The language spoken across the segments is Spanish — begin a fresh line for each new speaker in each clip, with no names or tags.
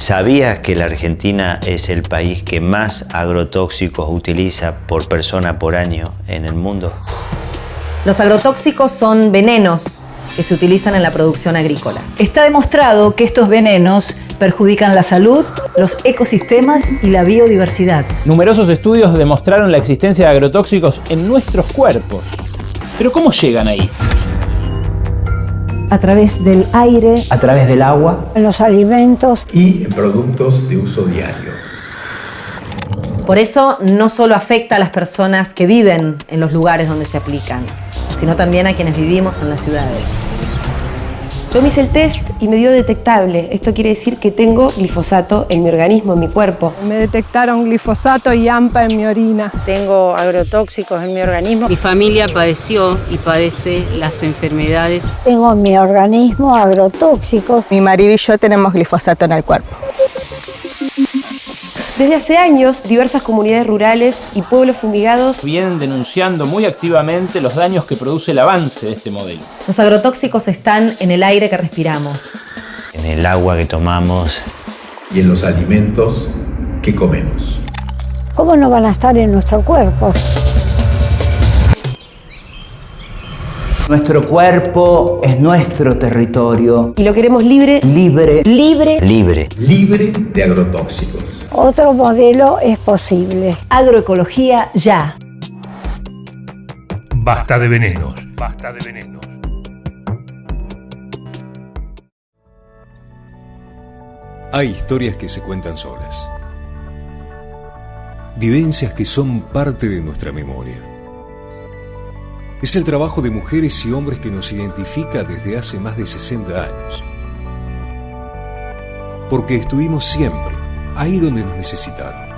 ¿Sabías que la Argentina es el país que más agrotóxicos utiliza por persona por año en el mundo?
Los agrotóxicos son venenos que se utilizan en la producción agrícola.
Está demostrado que estos venenos perjudican la salud, los ecosistemas y la biodiversidad.
Numerosos estudios demostraron la existencia de agrotóxicos en nuestros cuerpos. ¿Pero cómo llegan ahí?
A través del aire,
a través del agua,
en los alimentos
y en productos de uso diario.
Por eso no solo afecta a las personas que viven en los lugares donde se aplican, sino también a quienes vivimos en las ciudades.
Yo me hice el test y me dio detectable. Esto quiere decir que tengo glifosato en mi organismo, en mi cuerpo.
Me detectaron glifosato y AMPA en mi orina.
Tengo agrotóxicos en mi organismo.
Mi familia padeció y padece las enfermedades.
Tengo en mi organismo agrotóxicos.
Mi marido y yo tenemos glifosato en el cuerpo.
Desde hace años, diversas comunidades rurales y pueblos fumigados
vienen denunciando muy activamente los daños que produce el avance de este modelo.
Los agrotóxicos están en el aire que respiramos,
en el agua que tomamos
y en los alimentos que comemos.
¿Cómo no van a estar en nuestro cuerpo?
Nuestro cuerpo es nuestro territorio.
Y lo queremos libre.
Libre.
Libre.
Libre.
Libre de agrotóxicos.
Otro modelo es posible.
Agroecología ya.
Basta de venenos. Basta de venenos.
Hay historias que se cuentan solas. Vivencias que son parte de nuestra memoria. Es el trabajo de mujeres y hombres que nos identifica desde hace más de 60 años. Porque estuvimos siempre ahí donde nos necesitaron.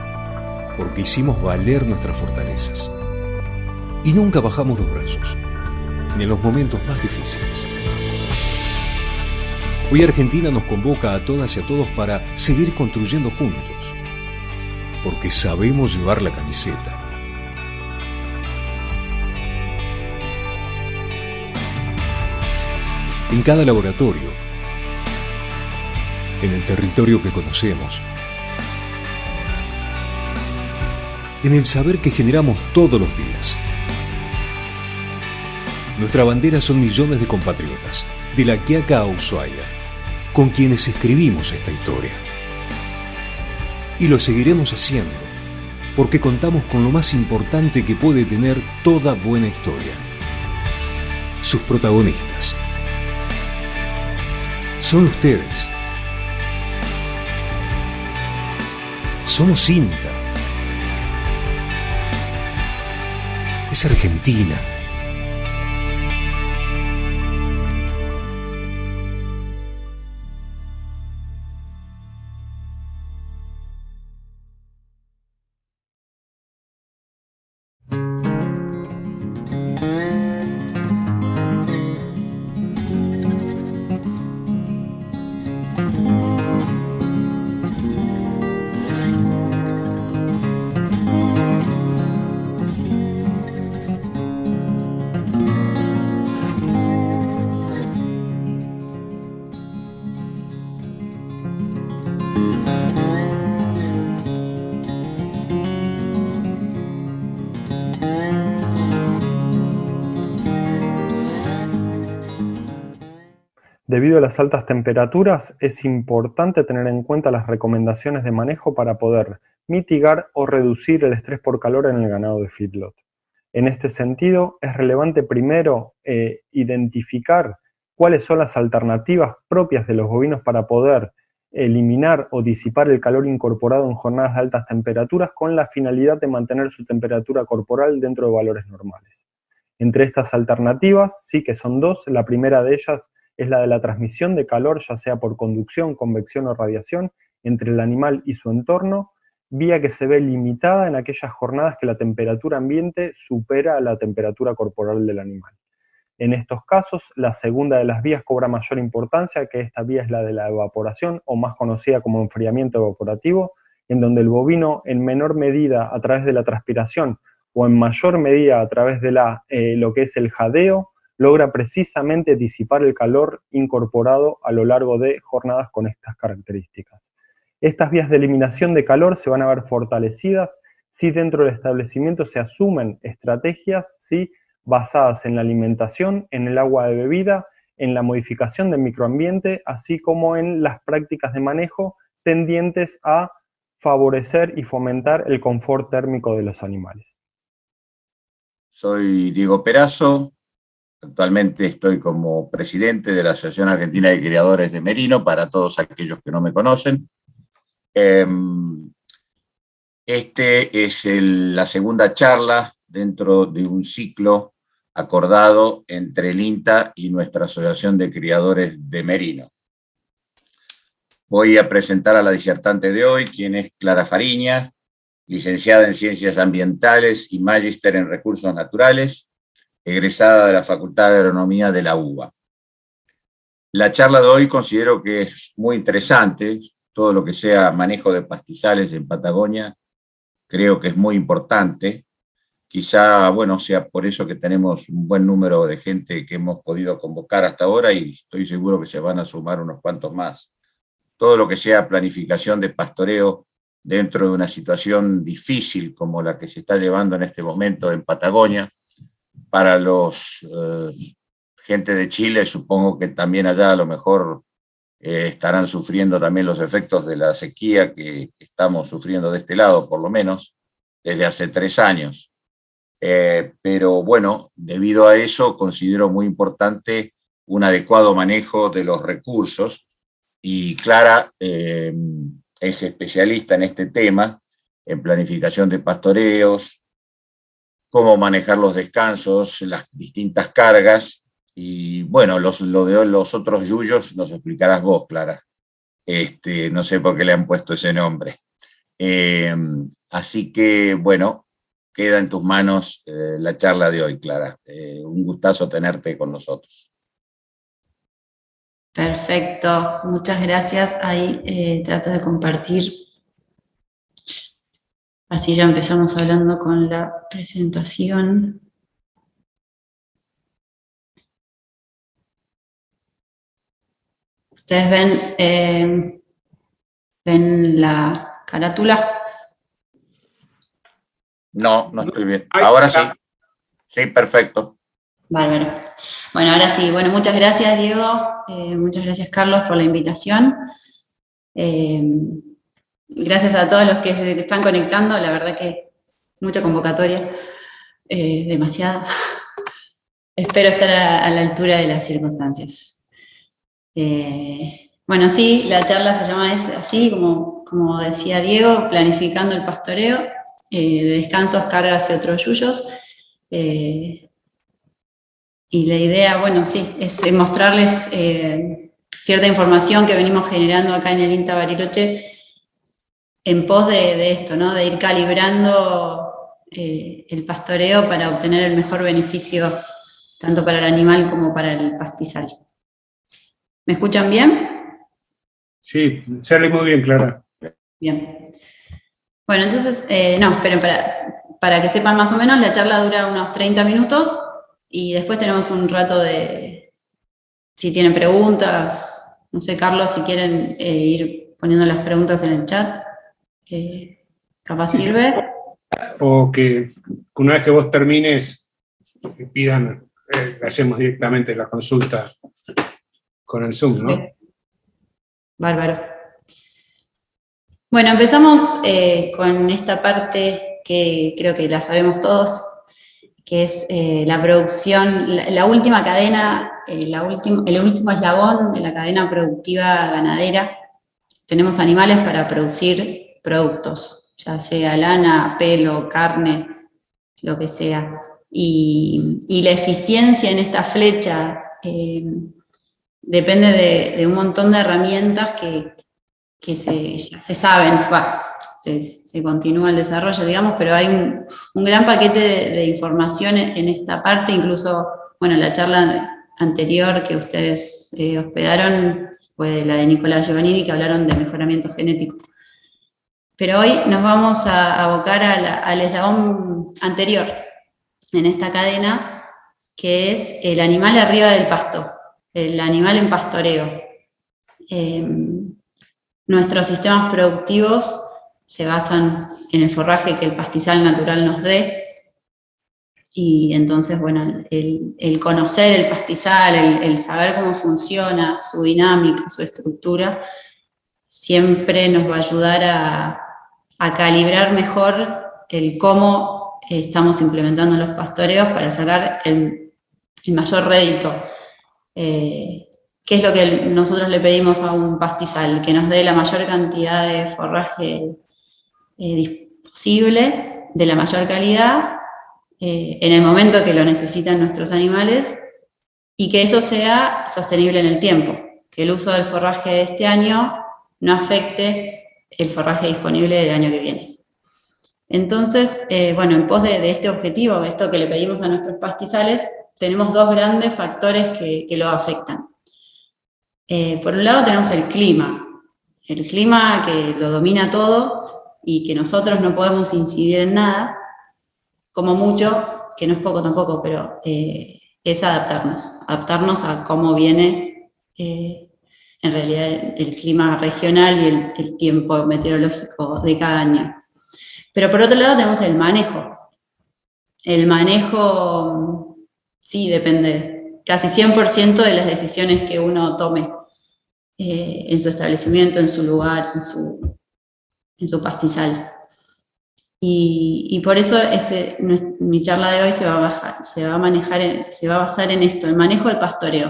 Porque hicimos valer nuestras fortalezas. Y nunca bajamos los brazos, ni en los momentos más difíciles. Hoy Argentina nos convoca a todas y a todos para seguir construyendo juntos. Porque sabemos llevar la camiseta. En cada laboratorio, en el territorio que conocemos, en el saber que generamos todos los días. Nuestra bandera son millones de compatriotas, de La Quiaca a Ushuaia, con quienes escribimos esta historia. Y lo seguiremos haciendo, porque contamos con lo más importante que puede tener toda buena historia: sus protagonistas. Son ustedes. Somos INTA. Es Argentina.
Debido a las altas temperaturas, es importante tener en cuenta las recomendaciones de manejo para poder mitigar o reducir el estrés por calor en el ganado de feedlot. En este sentido, es relevante primero identificar cuáles son las alternativas propias de los bovinos para poder eliminar o disipar el calor incorporado en jornadas de altas temperaturas con la finalidad de mantener su temperatura corporal dentro de valores normales. Entre estas alternativas, sí que son dos. La primera de ellas es la de la transmisión de calor, ya sea por conducción, convección o radiación, entre el animal y su entorno, vía que se ve limitada en aquellas jornadas que la temperatura ambiente supera la temperatura corporal del animal. En estos casos, la segunda de las vías cobra mayor importancia, que esta vía es la de la evaporación, o más conocida como enfriamiento evaporativo, en donde el bovino, en menor medida a través de la transpiración, o en mayor medida a través de lo que es el jadeo, logra precisamente disipar el calor incorporado a lo largo de jornadas con estas características. Estas vías de eliminación de calor se van a ver fortalecidas si dentro del establecimiento se asumen estrategias, ¿sí?, basadas en la alimentación, en el agua de bebida, en la modificación del microambiente, así como en las prácticas de manejo tendientes a favorecer y fomentar el confort térmico de los animales.
Soy Diego Perazo, actualmente estoy como presidente de la Asociación Argentina de Criadores de Merino, para todos aquellos que no me conocen. Este es la segunda charla dentro de un ciclo acordado entre el INTA y nuestra Asociación de Criadores de Merino. Voy a presentar a la disertante de hoy, quien es Clara Fariña, licenciada en Ciencias Ambientales y magíster en Recursos Naturales, egresada de la Facultad de Agronomía de la UBA. La charla de hoy considero que es muy interesante. Todo lo que sea manejo de pastizales en Patagonia creo que es muy importante. Quizá, bueno, sea por eso que tenemos un buen número de gente que hemos podido convocar hasta ahora, y estoy seguro que se van a sumar unos cuantos más. Todo lo que sea planificación de pastoreo dentro de una situación difícil como la que se está llevando en este momento en Patagonia, para los gente de Chile, supongo que también allá a lo mejor estarán sufriendo también los efectos de la sequía que estamos sufriendo de este lado, por lo menos, desde hace 3 años. Pero bueno, debido a eso considero muy importante un adecuado manejo de los recursos, y Clara es especialista en este tema, en planificación de pastoreos, cómo manejar los descansos, las distintas cargas, y bueno, lo de los otros yuyos nos explicarás vos, Clara. No sé por qué le han puesto ese nombre. Así que, bueno, queda en tus manos la charla de hoy, Clara. Un gustazo tenerte con nosotros.
Perfecto, muchas gracias. Ahí trato de compartir. Así ya empezamos hablando con la presentación. Ustedes ven la carátula.
No, no estoy bien. Ahora sí. Sí, perfecto.
Bárbaro. Bueno, ahora sí. Bueno, muchas gracias, Diego. Muchas gracias, Carlos, por la invitación. Gracias a todos los que se están conectando. La verdad que mucha convocatoria. Demasiada. Espero estar a la altura de las circunstancias. Bueno, sí, la charla se llama así, como decía Diego, planificando el pastoreo, de descansos, cargas y otros yuyos. Y la idea, bueno, sí, es mostrarles cierta información que venimos generando acá en el INTA Bariloche en pos de esto, ¿no? De ir calibrando el pastoreo para obtener el mejor beneficio tanto para el animal como para el pastizal. ¿Me escuchan bien?
Sí, sale muy bien, Clara.
Bien. Bueno, entonces, no, esperen, para que sepan más o menos, la charla dura unos 30 minutos y después tenemos un rato de, si tienen preguntas, no sé, Carlos, si quieren ir poniendo las preguntas en el chat, capaz sirve.
O que una vez que vos termines, pidan, hacemos directamente la consulta con el Zoom, ¿no?
Okay. Bárbaro. Bueno, empezamos con esta parte que creo que la sabemos todos, que es la producción, la última cadena, el último eslabón de la cadena productiva ganadera. Tenemos animales para producir productos, ya sea lana, pelo, carne, lo que sea. Y la eficiencia en esta flecha depende de un montón de herramientas que se saben, se continúa el desarrollo, digamos, pero hay un gran paquete de información en esta parte. Incluso, bueno, la charla anterior que ustedes hospedaron fue la de Nicolás Giovannini, que hablaron de mejoramiento genético. Pero hoy nos vamos a abocar al eslabón anterior en esta cadena, que es el animal arriba del pasto, el animal en pastoreo. Nuestros sistemas productivos se basan en el forraje que el pastizal natural nos dé, y entonces, bueno, el conocer el pastizal, el saber cómo funciona, su dinámica, su estructura, siempre nos va a ayudar a calibrar mejor el cómo estamos implementando los pastoreos para sacar el mayor rédito. ¿Qué es lo que nosotros le pedimos a un pastizal? Que nos dé la mayor cantidad de forraje posible, de la mayor calidad, en el momento que lo necesitan nuestros animales, y que eso sea sostenible en el tiempo, que el uso del forraje de este año no afecte el forraje disponible del año que viene. Entonces, bueno, en pos de este objetivo, de esto que le pedimos a nuestros pastizales, tenemos dos grandes factores que lo afectan. Por un lado tenemos el clima que lo domina todo y que nosotros no podemos incidir en nada, como mucho, que no es poco tampoco, pero es adaptarnos a cómo viene en realidad el clima regional y el tiempo meteorológico de cada año. Pero por otro lado tenemos el manejo. El manejo, sí, depende casi 100% de las decisiones que uno tome en su establecimiento, en su lugar, en su pastizal. Y por eso mi charla de hoy se va a basar en esto, el manejo del pastoreo.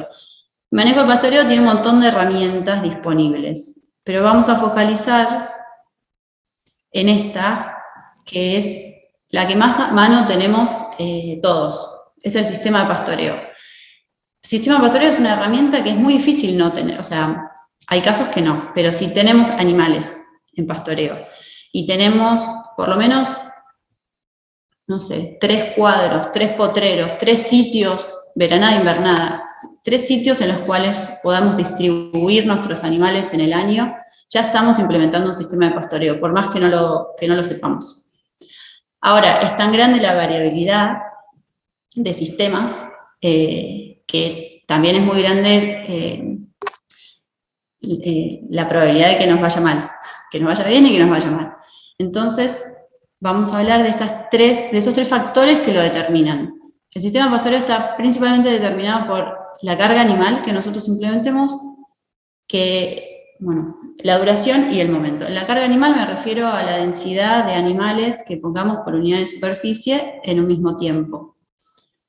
El manejo del pastoreo tiene un montón de herramientas disponibles, pero vamos a focalizar en esta, que es la que más a mano tenemos todos, es el sistema de pastoreo. El sistema de pastoreo es una herramienta que es muy difícil no tener, o sea, hay casos que no, pero si tenemos animales en pastoreo y tenemos por lo menos, no sé, 3 cuadros, 3 potreros, 3 sitios, veranada e invernada, 3 sitios en los cuales podamos distribuir nuestros animales en el año, ya estamos implementando un sistema de pastoreo, por más que no lo sepamos. Ahora, es tan grande la variabilidad de sistemas que también es muy grande la probabilidad de que nos vaya mal, que nos vaya bien y que nos vaya mal. Entonces, vamos a hablar de esos tres factores que lo determinan. El sistema de pastoreo está principalmente determinado por la carga animal que nosotros implementemos, la duración y el momento. En la carga animal me refiero a la densidad de animales que pongamos por unidad de superficie en un mismo tiempo.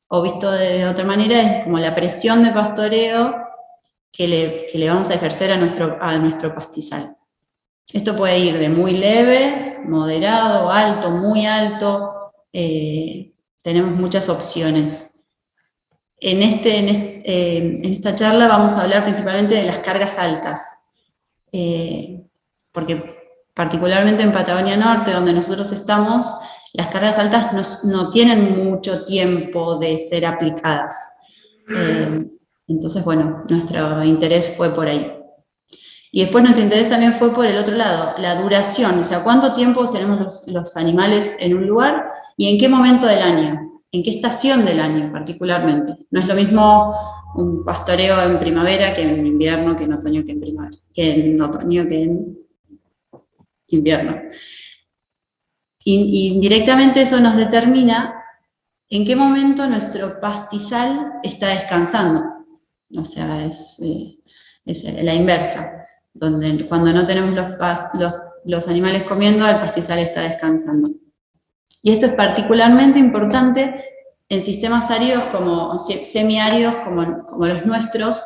O visto de otra manera, es como la presión de pastoreo que le vamos a ejercer a nuestro pastizal. Esto puede ir de muy leve, moderado, alto, muy alto. Tenemos muchas opciones. En esta charla vamos a hablar principalmente de las cargas altas, porque particularmente en Patagonia Norte, donde nosotros estamos, las cargas altas no tienen mucho tiempo de ser aplicadas. Entonces, bueno, nuestro interés fue por ahí. Y después nuestro interés también fue por el otro lado, la duración, o sea, cuánto tiempo tenemos los animales en un lugar y en qué momento del año, en qué estación del año particularmente. No es lo mismo un pastoreo en primavera que en invierno, que en otoño, que en primavera, que en otoño, que en invierno. Y indirectamente eso nos determina en qué momento nuestro pastizal está descansando. O sea, es la inversa. Donde cuando no tenemos los animales comiendo, el pastizal está descansando. Y esto es particularmente importante en sistemas áridos como semiáridos como los nuestros,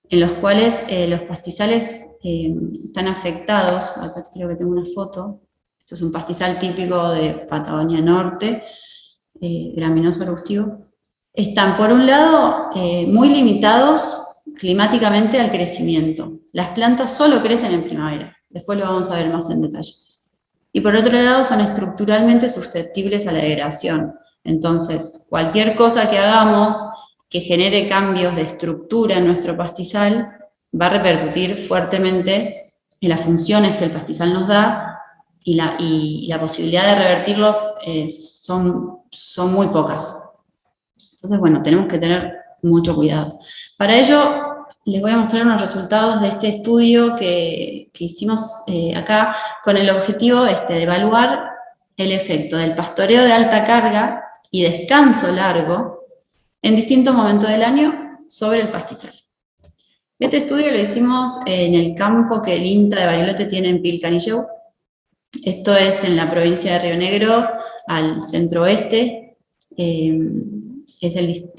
en los cuales los pastizales están afectados. Acá creo que tengo una foto. Esto es un pastizal típico de Patagonia Norte, graminoso arbustivo. Están, por un lado, muy limitados climáticamente al crecimiento. Las plantas solo crecen en primavera, después lo vamos a ver más en detalle. Y por otro lado son estructuralmente susceptibles a la degradación. Entonces, cualquier cosa que hagamos que genere cambios de estructura en nuestro pastizal va a repercutir fuertemente en las funciones que el pastizal nos da y la posibilidad de revertirlos son muy pocas. Entonces, bueno, tenemos que tener mucho cuidado. Para ello, les voy a mostrar unos resultados de este estudio que hicimos acá con el objetivo de evaluar el efecto del pastoreo de alta carga y descanso largo en distintos momentos del año sobre el pastizal. Este estudio lo hicimos en el campo que el INTA de Bariloche tiene en Pilcanilleu. Esto es en la provincia de Río Negro, al centro-oeste.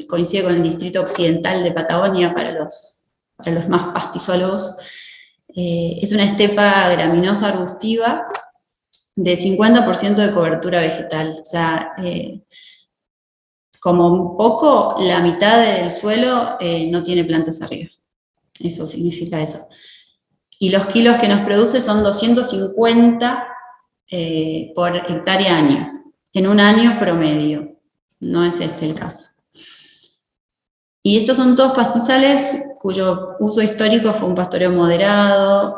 Coincide con el distrito occidental de Patagonia para los más pastizólogos. Es una estepa graminosa arbustiva de 50% de cobertura vegetal. O sea, como un poco, la mitad del suelo no tiene plantas arriba. Eso significa eso. Y los kilos que nos produce son 250 por hectárea año, en un año promedio. No es este el caso. Y estos son todos pastizales cuyo uso histórico fue un pastoreo moderado,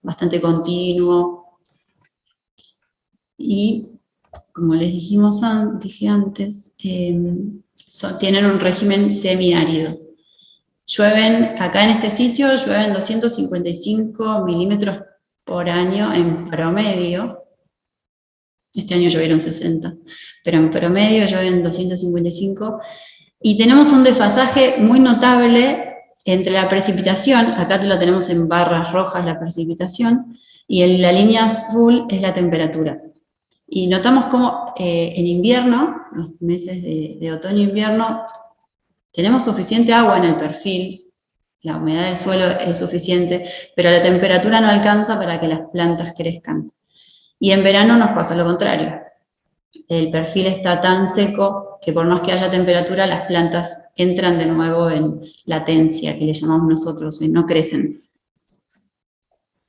bastante continuo. Y, como les dije antes, tienen un régimen semiárido. Llueven, acá en este sitio, llueven 255 milímetros por año en promedio. Este año llovieron 60, pero en promedio llueven 255. Y tenemos un desfasaje muy notable entre la precipitación, acá lo tenemos en barras rojas la precipitación, y la línea azul es la temperatura. Y notamos cómo en invierno, los meses de otoño e invierno, tenemos suficiente agua en el perfil, la humedad del suelo es suficiente, pero la temperatura no alcanza para que las plantas crezcan. Y en verano nos pasa lo contrario. El perfil está tan seco que por más que haya temperatura, las plantas entran de nuevo en latencia, que le llamamos nosotros, y no crecen.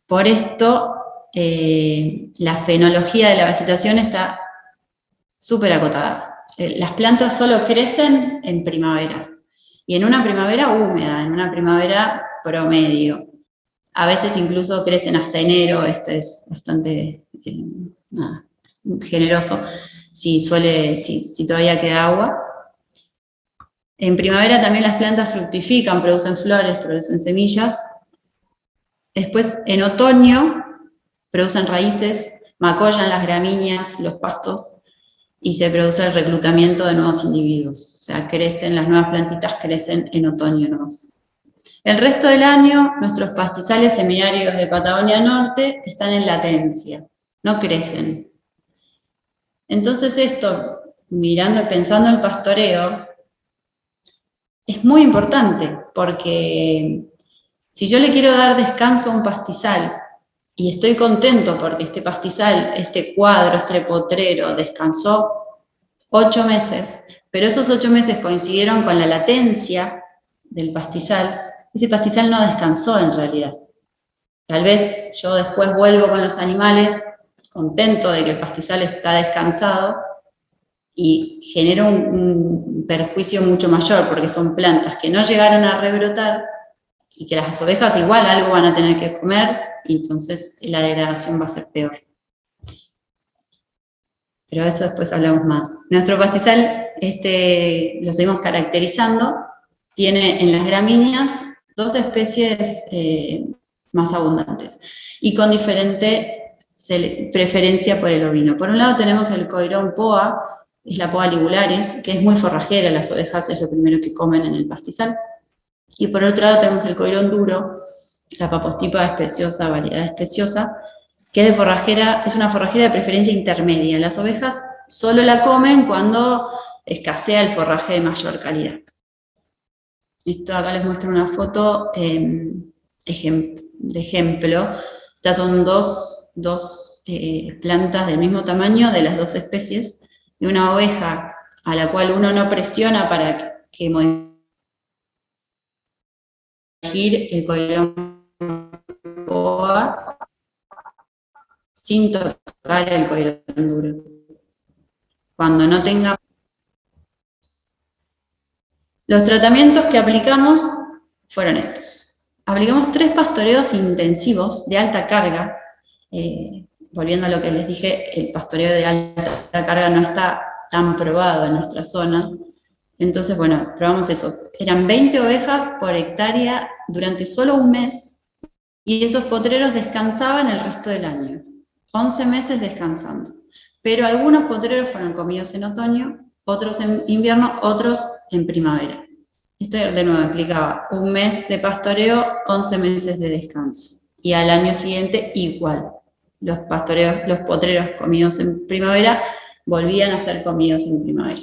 Por esto, la fenología de la vegetación está súper acotada. Las plantas solo crecen en primavera. Y en una primavera húmeda, en una primavera promedio. A veces incluso crecen hasta enero, esto es bastante generoso, si todavía queda agua. En primavera también las plantas fructifican, producen flores, producen semillas. Después, en otoño, producen raíces, macollan las gramíneas, los pastos, y se produce el reclutamiento de nuevos individuos. O sea, las nuevas plantitas crecen en otoño nomás. El resto del año, nuestros pastizales semiáridos de Patagonia Norte están en latencia, no crecen. Entonces esto, pensando el pastoreo, es muy importante, porque si yo le quiero dar descanso a un pastizal, y estoy contento porque este pastizal, este cuadro, este potrero, descansó 8 meses, pero esos 8 meses coincidieron con la latencia del pastizal, ese pastizal no descansó en realidad. Tal vez yo después vuelvo con los animales, contento de que el pastizal está descansado, y genero un perjuicio mucho mayor, porque son plantas que no llegaron a rebrotar, y que las ovejas igual algo van a tener que comer, y entonces la degradación va a ser peor. Pero eso después hablamos más. Nuestro pastizal, lo seguimos caracterizando, tiene en las gramíneas 2 especies más abundantes, y con diferente preferencia por el ovino. Por un lado tenemos el coirón poa, es la poa ligularis, que es muy forrajera, las ovejas es lo primero que comen en el pastizal. Y por otro lado tenemos el coirón duro, la papostipa especiosa, variedad especiosa, que es una forrajera de preferencia intermedia. Las ovejas solo la comen cuando escasea el forraje de mayor calidad. Esto acá les muestro una foto de ejemplo. Estas son dos plantas del mismo tamaño de las 2 especies, de una oveja a la cual uno no presiona para que modifique el coirón poa sin tocar el coirón duro. Cuando no tenga... Los tratamientos que aplicamos fueron estos. Aplicamos 3 pastoreos intensivos de alta carga. Volviendo a lo que les dije, el pastoreo de alta carga no está tan probado en nuestra zona. Entonces, bueno, probamos eso. Eran 20 ovejas por hectárea durante solo un mes, y esos potreros descansaban el resto del año. 11 meses descansando. Pero algunos potreros fueron comidos en otoño, otros en invierno, otros en primavera. Esto de nuevo implicaba un mes de pastoreo, 11 meses de descanso. Y al año siguiente igual. Los potreros comidos en primavera volvían a ser comidos en primavera.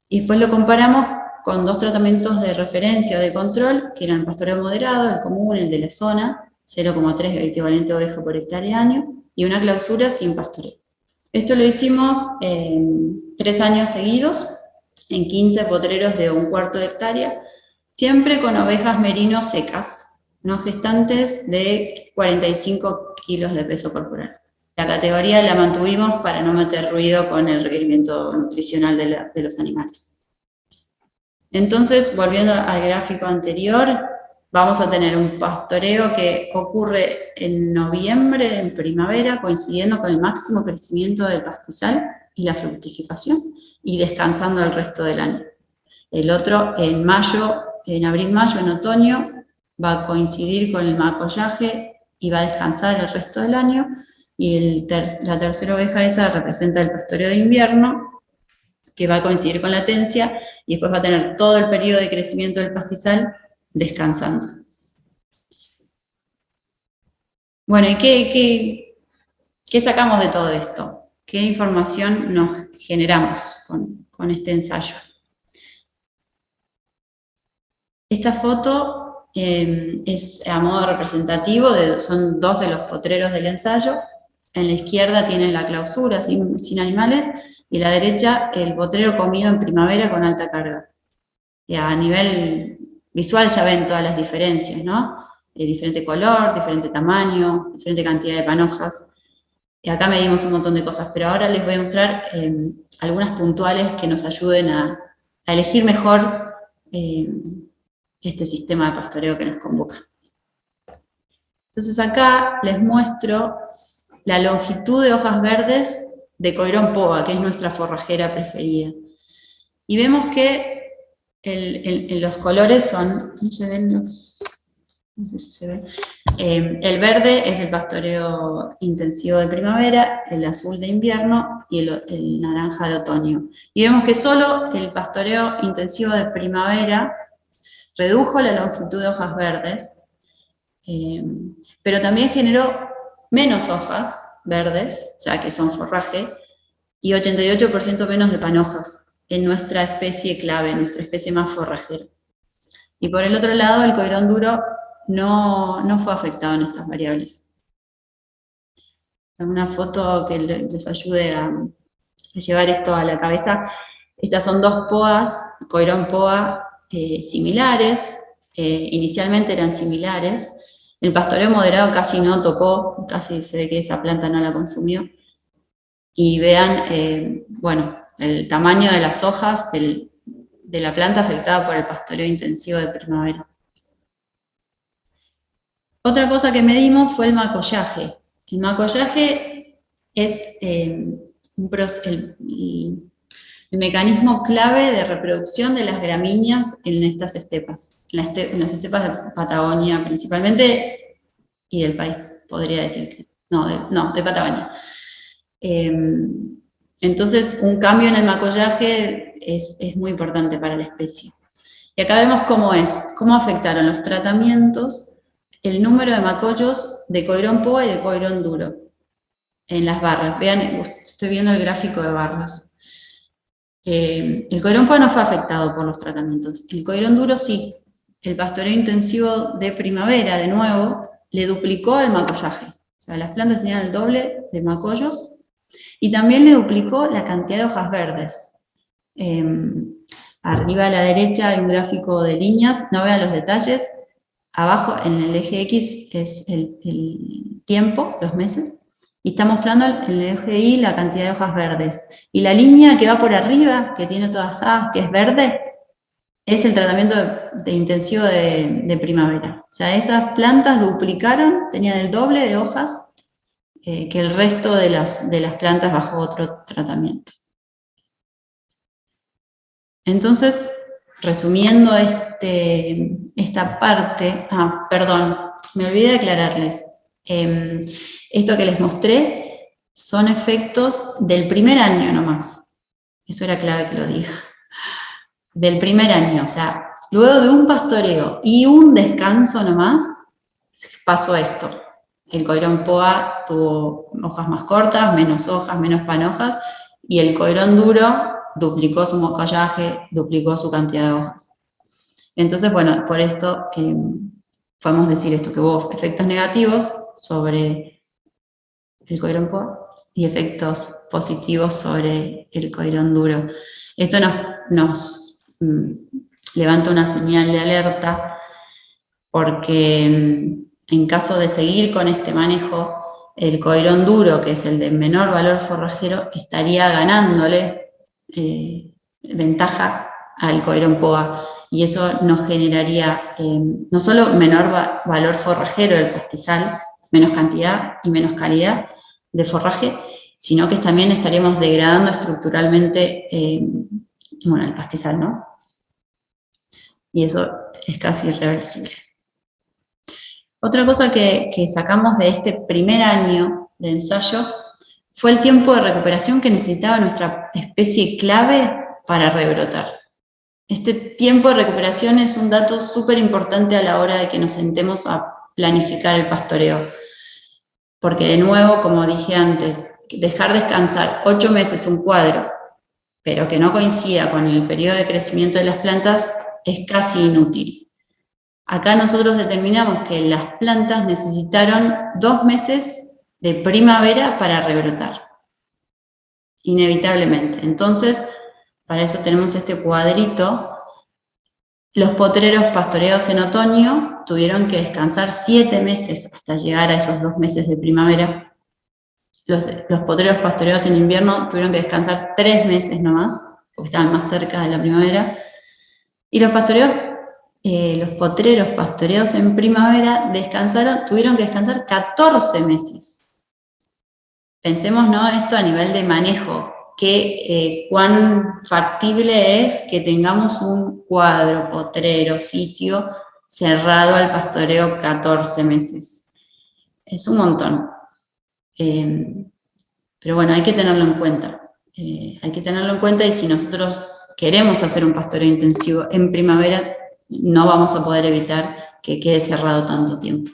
Y después lo comparamos con 2 tratamientos de referencia o de control, que eran el pastoreo moderado, el común, el de la zona, 0,3 equivalente oveja por hectárea año, y una clausura sin pastoreo. Esto lo hicimos 3 años seguidos, en 15 potreros de 1/4 de hectárea, siempre con ovejas merino secas, no gestantes, de 45 kilos de peso corporal. La categoría la mantuvimos para no meter ruido con el requerimiento nutricional de los animales. Entonces, volviendo al gráfico anterior, vamos a tener un pastoreo que ocurre en noviembre, en primavera, coincidiendo con el máximo crecimiento del pastizal y la fructificación, y descansando el resto del año. El otro en mayo, en abril-mayo, en otoño, va a coincidir con el macollaje y va a descansar el resto del año, y la tercera oveja esa representa el pastoreo de invierno, que va a coincidir con la tencia, y después va a tener todo el periodo de crecimiento del pastizal descansando. Bueno, ¿y qué sacamos de todo esto? ¿Qué información nos generamos con este ensayo? Esta foto es a modo representativo, son 2 de los potreros del ensayo. En la izquierda tienen la clausura sin animales, y a la derecha el potrero comido en primavera con alta carga. Y a nivel visual ya ven todas las diferencias, ¿no? Diferente color, diferente tamaño, diferente cantidad de panojas. Y acá medimos un montón de cosas, pero ahora les voy a mostrar algunas puntuales que nos ayuden a elegir mejor este sistema de pastoreo que nos convoca. Entonces acá les muestro la longitud de hojas verdes de Coirón Poa, que es nuestra forrajera preferida. Y vemos que los colores son, no se ven los, no sé si se ven. El verde es el pastoreo intensivo de primavera, el azul de invierno y el naranja de otoño. Y vemos que solo el pastoreo intensivo de primavera redujo la longitud de hojas verdes, pero también generó menos hojas verdes, ya que son forraje, y 88% menos de panojas en nuestra especie clave, nuestra especie más forrajera. Y por el otro lado, el coirón duro no fue afectado en estas variables. Una foto que les ayude a llevar esto a la cabeza. Estas son 2 poas, coirón poa, similares. Inicialmente eran similares. El pastoreo moderado casi no tocó, casi se ve que esa planta no la consumió. Y vean, bueno, el tamaño de las hojas de la planta afectada por el pastoreo intensivo de primavera. Otra cosa que medimos fue el macollaje. El macollaje es el mecanismo clave de reproducción de las gramíneas en estas estepas, en las estepas de Patagonia principalmente, y del país, podría decir que, de Patagonia. Entonces, un cambio en el macollaje es muy importante para la especie. Y acá vemos cómo afectaron los tratamientos el número de macollos de coirón poa y de coirón duro en las barras. Vean, estoy viendo el gráfico de barras. El coirón poa no fue afectado por los tratamientos, el coirón duro sí. El pastoreo intensivo de primavera, de nuevo, le duplicó el macollaje. O sea, las plantas tenían el doble de macollos, y también le duplicó la cantidad de hojas verdes. Arriba a la derecha hay un gráfico de líneas, no vean los detalles. Abajo en el eje X es el tiempo, los meses, y está mostrando en el eje Y la cantidad de hojas verdes. Y la línea que va por arriba, que tiene todas A, que es verde, es el tratamiento intensivo de primavera. O sea, esas plantas duplicaron, tenían el doble de hojas que el resto de las plantas bajo otro tratamiento. Entonces, resumiendo esta parte, perdón, me olvidé de aclararles. Esto que les mostré son efectos del primer año nomás. Eso era clave que lo diga. Del primer año, o sea, luego de un pastoreo y un descanso nomás, pasó esto. El coirón poa tuvo hojas más cortas, menos hojas, menos panojas, y el coirón duro duplicó su follaje, duplicó su cantidad de hojas. Entonces, bueno, por esto podemos decir esto, que hubo efectos negativos sobre el coirón poa y efectos positivos sobre el coirón duro. Esto nos levanta una señal de alerta porque en caso de seguir con este manejo, el coirón duro, que es el de menor valor forrajero, estaría ganándole ventaja al coirón poa, y eso nos generaría no solo menor valor forrajero del pastizal, menos cantidad y menos calidad de forraje, sino que también estaríamos degradando estructuralmente el pastizal, ¿no? Y eso es casi irreversible. Otra cosa que sacamos de este primer año de ensayo fue el tiempo de recuperación que necesitaba nuestra especie clave para rebrotar. Este tiempo de recuperación es un dato súper importante a la hora de que nos sentemos a planificar el pastoreo. Porque de nuevo, como dije antes, dejar descansar 8 meses un cuadro, pero que no coincida con el periodo de crecimiento de las plantas, es casi inútil. Acá nosotros determinamos que las plantas necesitaron 2 meses de primavera para rebrotar, inevitablemente. Entonces, para eso tenemos este cuadrito. Los potreros pastoreados en otoño tuvieron que descansar 7 meses hasta llegar a esos 2 meses de primavera. Los potreros pastoreados en invierno tuvieron que descansar 3 meses nomás, porque estaban más cerca de la primavera. Y los potreros pastoreados en primavera tuvieron que descansar 14 meses. Pensemos, ¿no?, esto a nivel de manejo, cuán factible es que tengamos un cuadro, potrero, sitio cerrado al pastoreo 14 meses. Es un montón. Pero bueno, hay que tenerlo en cuenta. Y si nosotros queremos hacer un pastoreo intensivo en primavera, no vamos a poder evitar que quede cerrado tanto tiempo.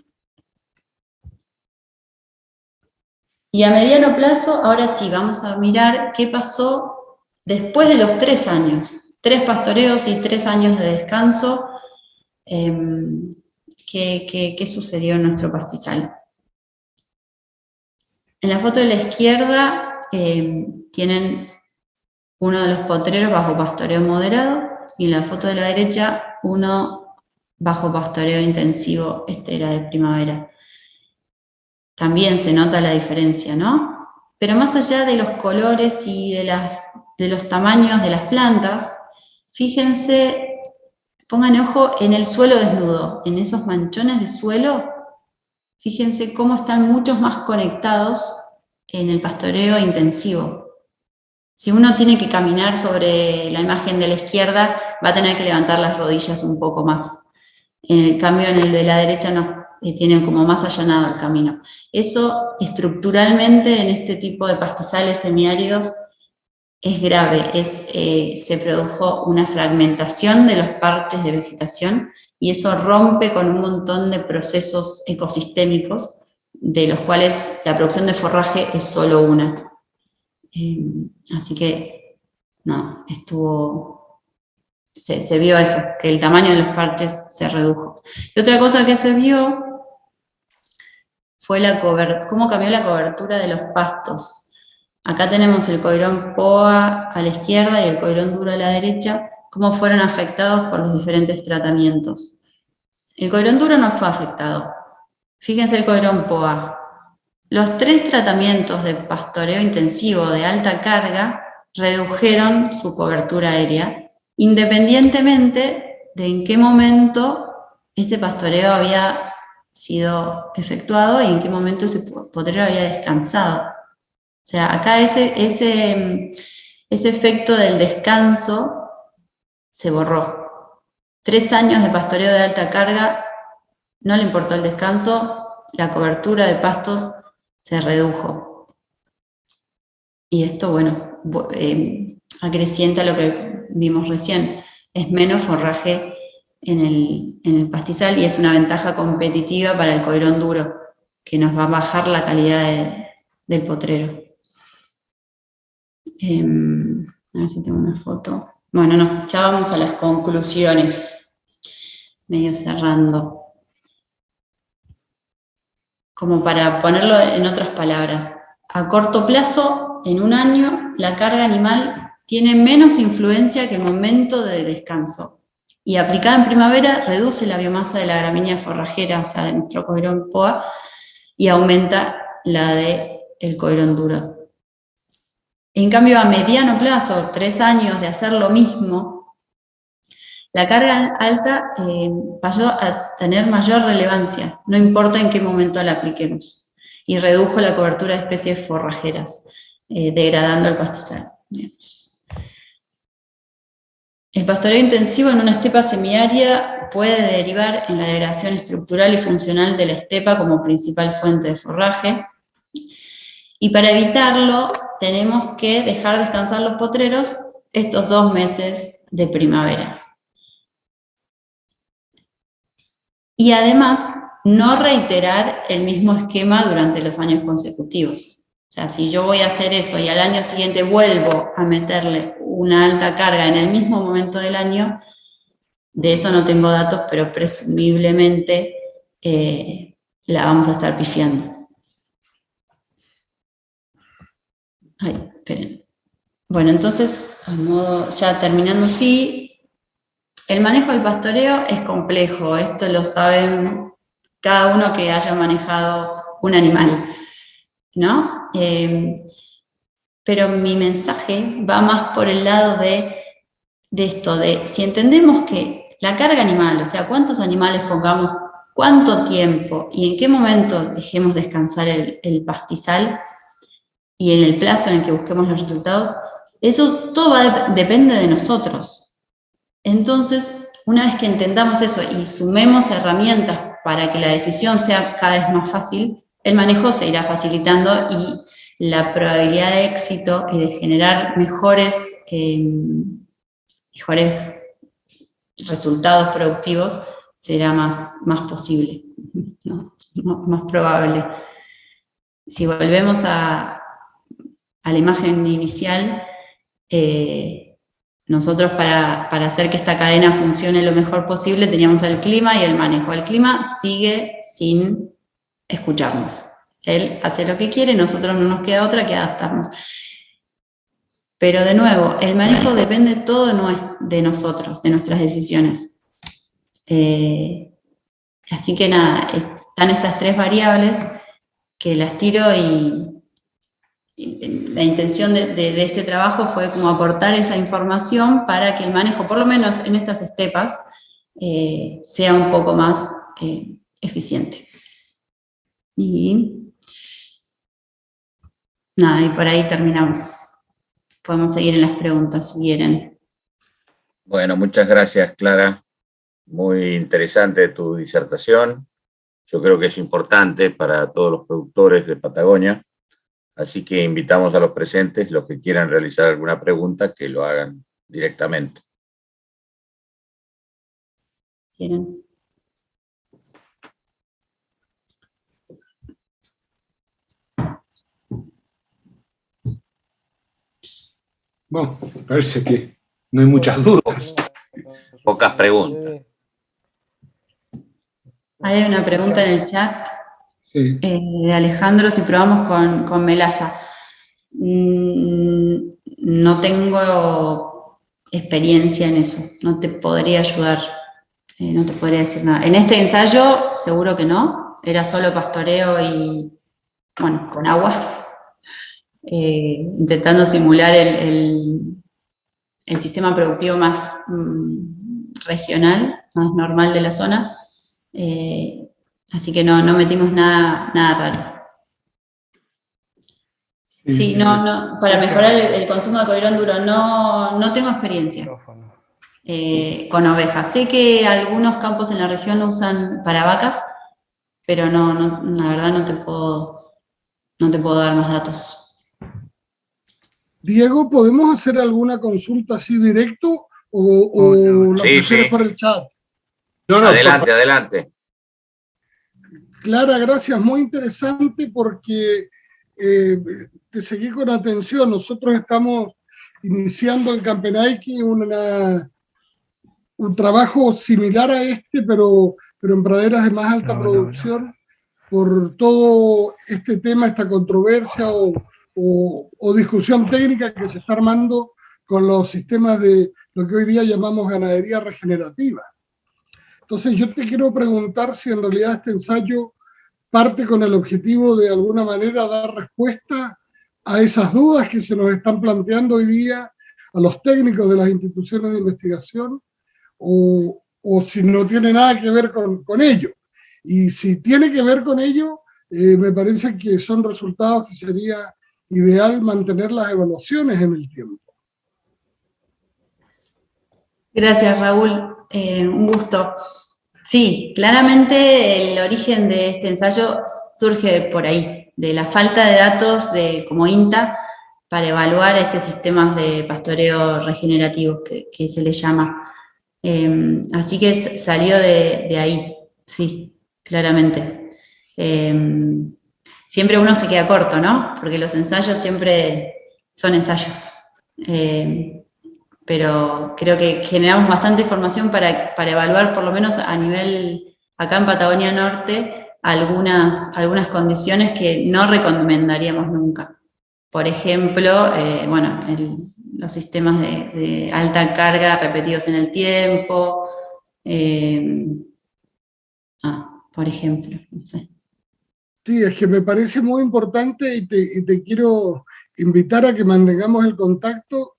Y a mediano plazo, ahora sí, vamos a mirar qué pasó después de los 3 años. 3 pastoreos y 3 años de descanso. ¿Qué sucedió en nuestro pastizal? En la foto de la izquierda tienen uno de los potreros bajo pastoreo moderado, y en la foto de la derecha uno bajo pastoreo intensivo, este era de primavera. También se nota la diferencia, ¿no? Pero más allá de los colores y de los tamaños de las plantas, fíjense, pongan ojo en el suelo desnudo, en esos manchones de suelo, fíjense cómo están muchos más conectados en el pastoreo intensivo. Si uno tiene que caminar sobre la imagen de la izquierda, va a tener que levantar las rodillas un poco más. En cambio, en el de la derecha no, tiene como más allanado el camino. Eso estructuralmente en este tipo de pastizales semiáridos es grave. Se produjo una fragmentación de los parches de vegetación y eso rompe con un montón de procesos ecosistémicos, de los cuales la producción de forraje es solo una. Así que, no, se vio eso, que el tamaño de los parches se redujo. Y otra cosa que se vio fue cómo cambió la cobertura de los pastos. Acá tenemos el coirón poa a la izquierda y el coirón duro a la derecha, cómo fueron afectados por los diferentes tratamientos. El coirón duro no fue afectado. Fíjense el coirón poa. Los 3 tratamientos de pastoreo intensivo de alta carga redujeron su cobertura aérea, independientemente de en qué momento ese pastoreo había sido efectuado y en qué momento ese potrero había descansado. O sea, acá ese efecto del descanso se borró. 3 años de pastoreo de alta carga, no le importó el descanso, la cobertura de pastos se redujo. Y esto, bueno, acrecienta lo que vimos recién, es menos forraje en el pastizal y es una ventaja competitiva para el coirón duro, que nos va a bajar la calidad del potrero. A ver si tengo una foto. Bueno, no, ya vamos a las conclusiones, medio cerrando. Como para ponerlo en otras palabras, a corto plazo, en un año, la carga animal tiene menos influencia que el momento de descanso. Y aplicada en primavera, reduce la biomasa de la gramínea forrajera, o sea, de nuestro coirón POA, y aumenta la del coirón duro. En cambio, a mediano plazo, 3 años de hacer lo mismo, la carga alta pasó a tener mayor relevancia, no importa en qué momento la apliquemos, y redujo la cobertura de especies forrajeras, degradando el pastizal. El pastoreo intensivo en una estepa semiárida puede derivar en la degradación estructural y funcional de la estepa como principal fuente de forraje, y para evitarlo tenemos que dejar descansar los potreros estos 2 meses de primavera. Y además, no reiterar el mismo esquema durante los años consecutivos. O sea, si yo voy a hacer eso y al año siguiente vuelvo a meterle una alta carga en el mismo momento del año, de eso no tengo datos, pero presumiblemente la vamos a estar pifiando. Ay, esperen. Bueno, entonces, a modo, ya terminando así, el manejo del pastoreo es complejo, esto lo saben cada uno que haya manejado un animal, ¿no? Pero mi mensaje va más por el lado de esto, de si entendemos que la carga animal, o sea, cuántos animales pongamos, cuánto tiempo y en qué momento dejemos descansar el pastizal y en el plazo en el que busquemos los resultados, eso todo depende de nosotros. Entonces, una vez que entendamos eso y sumemos herramientas para que la decisión sea cada vez más fácil, el manejo se irá facilitando y la probabilidad de éxito y de generar mejores resultados productivos será más posible, ¿no? Más probable. Si volvemos a la imagen inicial, nosotros para hacer que esta cadena funcione lo mejor posible teníamos el clima y el manejo. El clima sigue sin escucharnos. Él hace lo que quiere, nosotros no nos queda otra que adaptarnos. Pero de nuevo, el manejo depende todo de nosotros, de nuestras decisiones. Así que nada, están estas 3 variables que las tiro y la intención de este trabajo fue como aportar esa información para que el manejo, por lo menos en estas estepas, sea un poco más eficiente. Y nada, y por ahí terminamos. Podemos seguir en las preguntas si quieren.
Bueno, muchas gracias, Clara. Muy interesante tu disertación. Yo creo que es importante para todos los productores de Patagonia. Así que invitamos a los presentes, los que quieran realizar alguna pregunta, que lo hagan directamente.
¿Quieren?
Bueno, parece que no hay muchas dudas.
Pocas preguntas.
Hay una pregunta en el chat.
Sí.
De Alejandro, si probamos con melaza. No tengo experiencia en eso, no te podría ayudar, no te podría decir nada. En este ensayo seguro que no, era solo pastoreo y, bueno, con agua, intentando simular el sistema productivo más regional, más normal de la zona. Así que no metimos nada raro. Sí, no, para mejorar el consumo de coirón duro no tengo experiencia. con ovejas. Sé que algunos campos en la región lo usan para vacas, pero no, la verdad no te puedo dar más datos.
Diego, ¿podemos hacer alguna consulta así directo o lo prefieres por el chat?
Adelante, adelante.
Clara, gracias, muy interesante porque te seguí con atención. Nosotros estamos iniciando en Campenaiki un trabajo similar a este, pero en praderas de más alta producción, por todo este tema, esta controversia o discusión técnica que se está armando con los sistemas de lo que hoy día llamamos ganadería regenerativa. Entonces yo te quiero preguntar si en realidad este ensayo parte con el objetivo de alguna manera dar respuesta a esas dudas que se nos están planteando hoy día a los técnicos de las instituciones de investigación, o si no tiene nada que ver con ello. Y si tiene que ver con ello, me parece que son resultados que sería ideal mantener las evaluaciones en el tiempo.
Gracias, Raúl. Un gusto. Sí, claramente el origen de este ensayo surge por ahí, de la falta de datos como INTA para evaluar estos sistemas de pastoreo regenerativo que se le llama. Así que salió de ahí, sí, claramente. Siempre uno se queda corto, ¿no? Porque los ensayos siempre son ensayos. Pero creo que generamos bastante información para evaluar, por lo menos a nivel, acá en Patagonia Norte, algunas condiciones que no recomendaríamos nunca. Por ejemplo, los sistemas de alta carga repetidos en el tiempo, por ejemplo, no sé.
Sí, es que me parece muy importante y te quiero invitar a que mantengamos el contacto.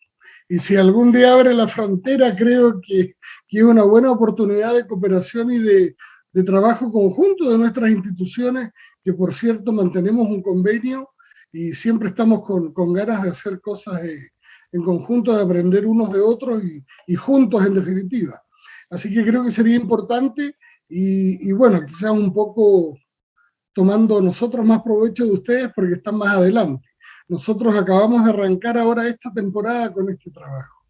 Y si algún día abre la frontera, creo que es una buena oportunidad de cooperación y de trabajo conjunto de nuestras instituciones, que por cierto mantenemos un convenio y siempre estamos con ganas de hacer cosas en conjunto, de aprender unos de otros y juntos en definitiva. Así que creo que sería importante y bueno, quizás un poco tomando nosotros más provecho de ustedes porque están más adelante. Nosotros acabamos de arrancar ahora esta temporada con este trabajo.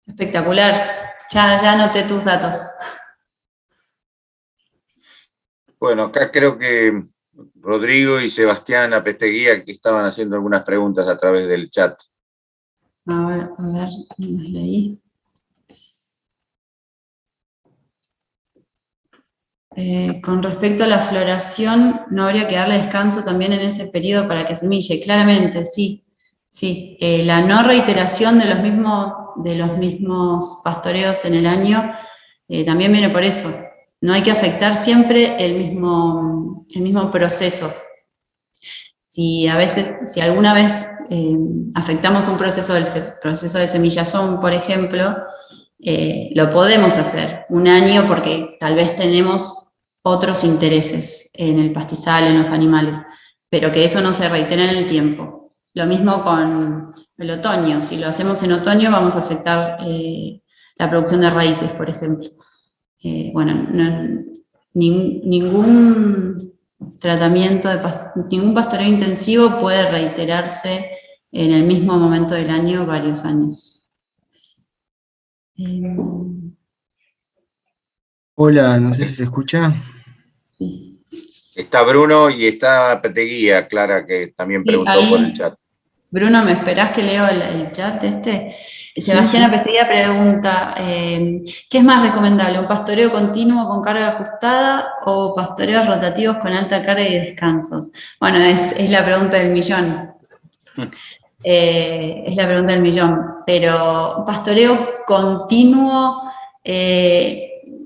Espectacular. Ya anoté tus datos.
Bueno, acá creo que Rodrigo y Sebastián Apesteguía que estaban haciendo algunas preguntas a través del chat.
Ahora, a ver, nos leí. Con respecto a la floración, ¿no habría que darle descanso también en ese periodo para que semille? Claramente, sí. La no reiteración de los mismos pastoreos en el año también viene por eso. No hay que afectar siempre el mismo proceso. Si alguna vez afectamos un proceso de semillazón, por ejemplo, lo podemos hacer un año porque tal vez tenemos otros intereses en el pastizal, en los animales, pero que eso no se reitera en el tiempo. Lo mismo con el otoño. Si lo hacemos en otoño vamos a afectar la producción de raíces, por ejemplo. Ningún tratamiento, ningún pastoreo intensivo puede reiterarse en el mismo momento del año varios años.
Hola, no sé si se escucha.
Sí.
Está Bruno y está Peteguía, Clara, que también preguntó por el chat.
Bruno, ¿me esperás que leo el chat este? Sebastián Apesteguía pregunta, ¿qué es más recomendable, un pastoreo continuo con carga ajustada o pastoreos rotativos con alta carga y descansos? Bueno, es la pregunta del millón. Es la pregunta del millón, pero pastoreo continuo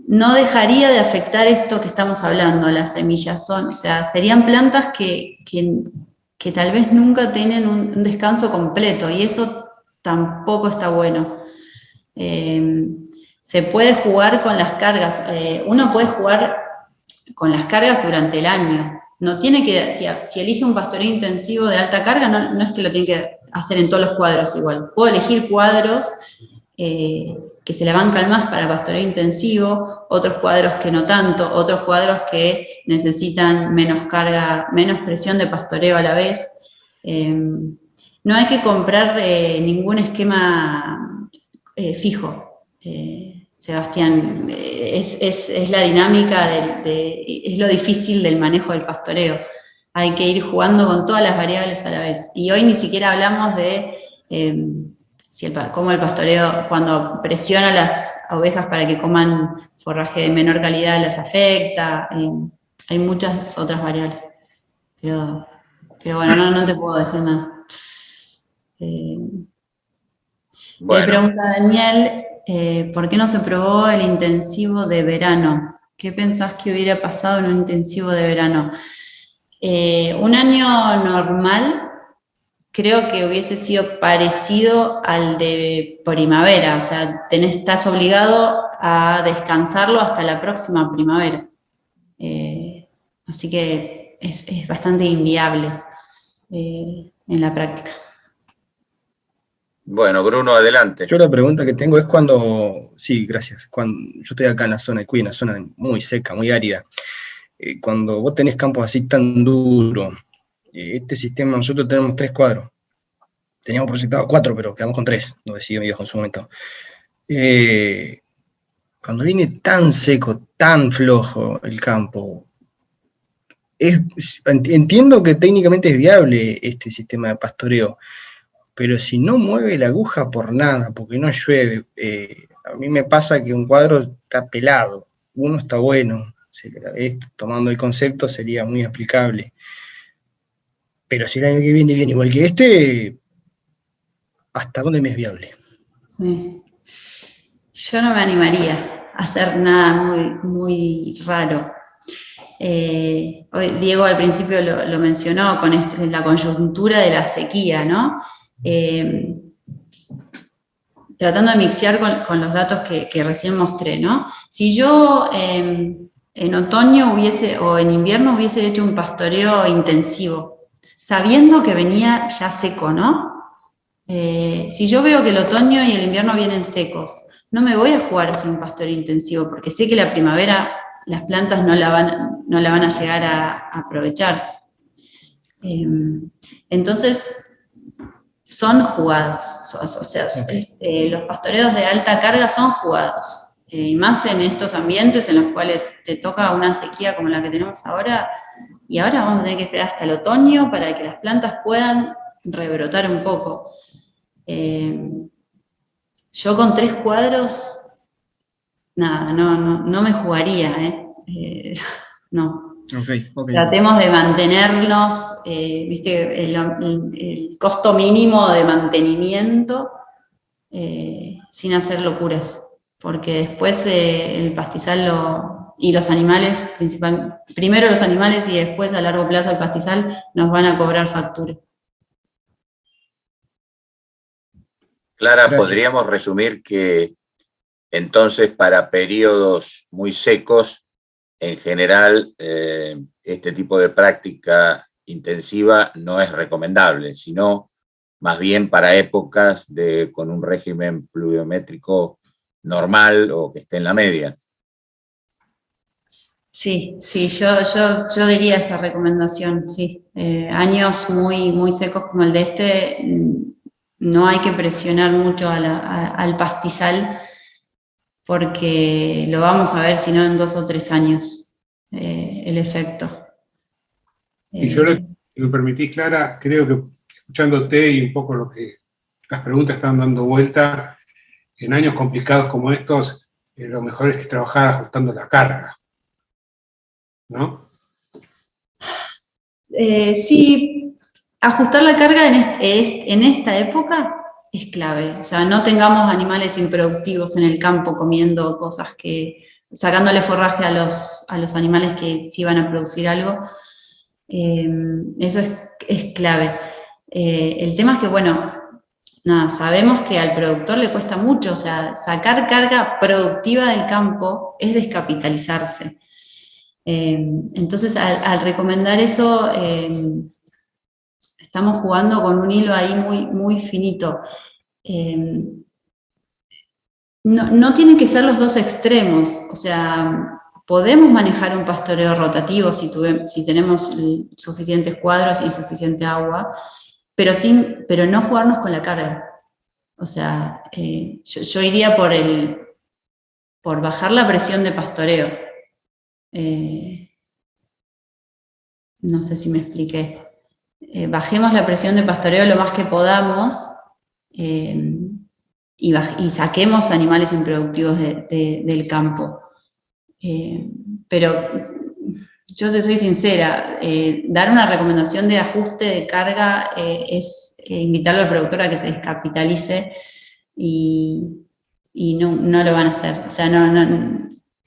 no dejaría de afectar esto que estamos hablando, las semillas o sea, serían plantas que tal vez nunca tienen un descanso completo, y eso tampoco está bueno. Se puede jugar con las cargas, uno puede jugar con las cargas durante el año, no tiene que, si elige un pastoreo intensivo de alta carga, no es que lo tiene que hacer en todos los cuadros igual, puedo elegir cuadros que se la bancan más para pastoreo intensivo, otros cuadros que no tanto, otros cuadros que necesitan menos carga, menos presión de pastoreo a la vez. No hay que comprar ningún esquema fijo, Sebastián, es la dinámica, es lo difícil del manejo del pastoreo. Hay que ir jugando con todas las variables a la vez. Y hoy ni siquiera hablamos de cómo el pastoreo, cuando presiona a las ovejas para que coman forraje de menor calidad, las afecta. Hay muchas otras variables. Pero bueno, no te puedo decir nada.
Bueno.
Pregunta Daniel, ¿por qué no se probó el intensivo de verano? ¿Qué pensás que hubiera pasado en un intensivo de verano? Un año normal creo que hubiese sido parecido al de primavera, o sea, estás obligado a descansarlo hasta la próxima primavera. Así que es bastante inviable en la práctica.
Bueno, Bruno, adelante.
Yo la pregunta que tengo es cuando, sí, gracias, cuando yo estoy acá en la zona de Cuy, una zona muy seca, muy árida, cuando vos tenés campos así tan duros, este sistema, nosotros tenemos 3 cuadros, teníamos proyectado 4, pero quedamos con 3, lo decidió mi viejo en su momento. Cuando viene tan seco, tan flojo el campo, entiendo que técnicamente es viable este sistema de pastoreo, pero si no mueve la aguja por nada, porque no llueve, a mí me pasa que un cuadro está pelado, uno está bueno, tomando el concepto sería muy explicable, pero si el año que viene igual que este, ¿hasta dónde me es viable?
Sí. Yo no me animaría a hacer nada muy raro. Hoy Diego al principio lo mencionó con la coyuntura de la sequía, ¿no? Tratando de mixear con los datos que recién mostré, ¿no? Si yo en otoño o en invierno hubiese hecho un pastoreo intensivo, sabiendo que venía ya seco, ¿no? Si yo veo que el otoño y el invierno vienen secos, no me voy a jugar a hacer un pastoreo intensivo, porque sé que la primavera las plantas no la van a llegar a aprovechar. Entonces, son jugados, o sea, los pastoreos de alta carga son jugados, y más en estos ambientes en los cuales te toca una sequía como la que tenemos ahora, y ahora vamos a tener que esperar hasta el otoño para que las plantas puedan rebrotar un poco. Yo con 3 cuadros, nada, no me jugaría, no.
Okay.
Tratemos de mantenernos, viste, el costo mínimo de mantenimiento sin hacer locuras, porque después el pastizal y los animales, primero los animales y después a largo plazo el pastizal nos van a cobrar factura.
Clara,
Gracias.
podríamos resumir que entonces para periodos muy secos, en general, este tipo de práctica intensiva no es recomendable, sino más bien para épocas con un régimen pluviométrico normal o que esté en la media.
Sí, yo diría esa recomendación, sí. Años muy secos como el de este, no hay que presionar mucho al pastizal, porque lo vamos a ver, si no, en 2 o 3 años, el efecto.
Y yo, si me permitís, Clara, creo que escuchándote y un poco lo que las preguntas están dando vuelta, en años complicados como estos, lo mejor es que trabajar ajustando la carga, ¿no?
Sí, ajustar la carga en esta época es clave. O sea, no tengamos animales improductivos en el campo comiendo cosas sacándole forraje a los animales que sí van a producir algo. Eso es clave. El tema es que, bueno, nada, sabemos que al productor le cuesta mucho, o sea, sacar carga productiva del campo es descapitalizarse. Entonces, al recomendar eso, estamos jugando con un hilo ahí muy finito. no tienen que ser los dos extremos, o sea, podemos manejar un pastoreo rotativo si tenemos suficientes cuadros y suficiente agua, pero no jugarnos con la carga. O sea, yo iría por bajar la presión de pastoreo. No sé si me expliqué. Bajemos la presión de pastoreo lo más que podamos y saquemos animales improductivos del campo. Pero yo te soy sincera, dar una recomendación de ajuste de carga es invitarlo al productor a que se descapitalice y no lo van a hacer. O sea,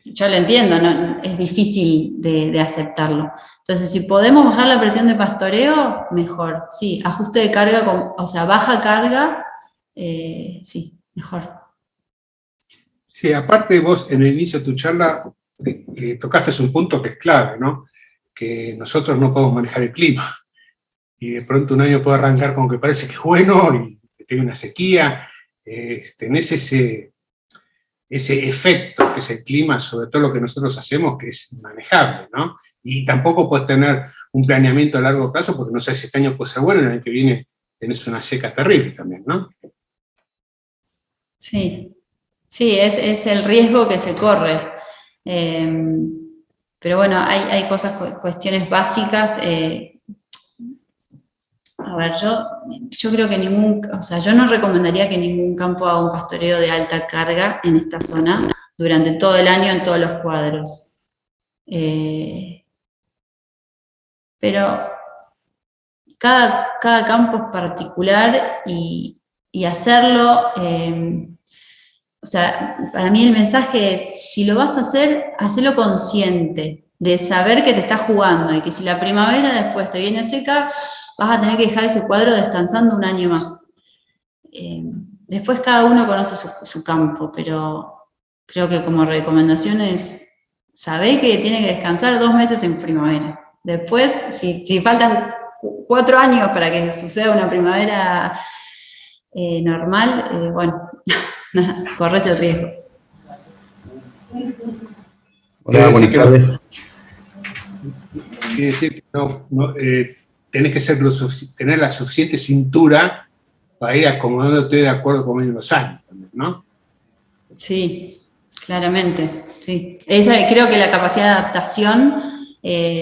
yo lo entiendo, es difícil de aceptarlo. Entonces, si podemos bajar la presión de pastoreo, mejor. Sí, ajuste de carga, o sea, baja carga, sí, mejor.
Sí, aparte vos en el inicio de tu charla tocaste un punto que es clave, ¿no? Que nosotros no podemos manejar el clima. Y de pronto un año puede arrancar con que parece que es bueno y tiene una sequía. Tenés ese efecto que es el clima sobre todo lo que nosotros hacemos, que es manejable, ¿no? Y tampoco puedes tener un planeamiento a largo plazo porque no sabes si este año puede ser bueno, el año que viene tenés una seca terrible también, ¿no?
Sí, es el riesgo que se corre. Pero bueno, hay cuestiones básicas. A ver, yo creo que yo no recomendaría que ningún campo haga un pastoreo de alta carga en esta zona durante todo el año en todos los cuadros. Pero cada campo es particular y hacerlo, o sea, para mí el mensaje es, si lo vas a hacer, hacelo consciente de saber que te estás jugando y que si la primavera después te viene seca, vas a tener que dejar ese cuadro descansando un año más. Después cada uno conoce su campo, pero creo que como recomendación es, sabé que tiene que descansar 2 meses en primavera. Después, si faltan 4 años para que suceda una primavera normal, bueno, corres el riesgo.
Hola, buenas tardes.
Quiere decir que tenés que tener la suficiente cintura para ir acomodándote de acuerdo con los años también, ¿no? Sí, claramente, sí. Creo que la capacidad de adaptación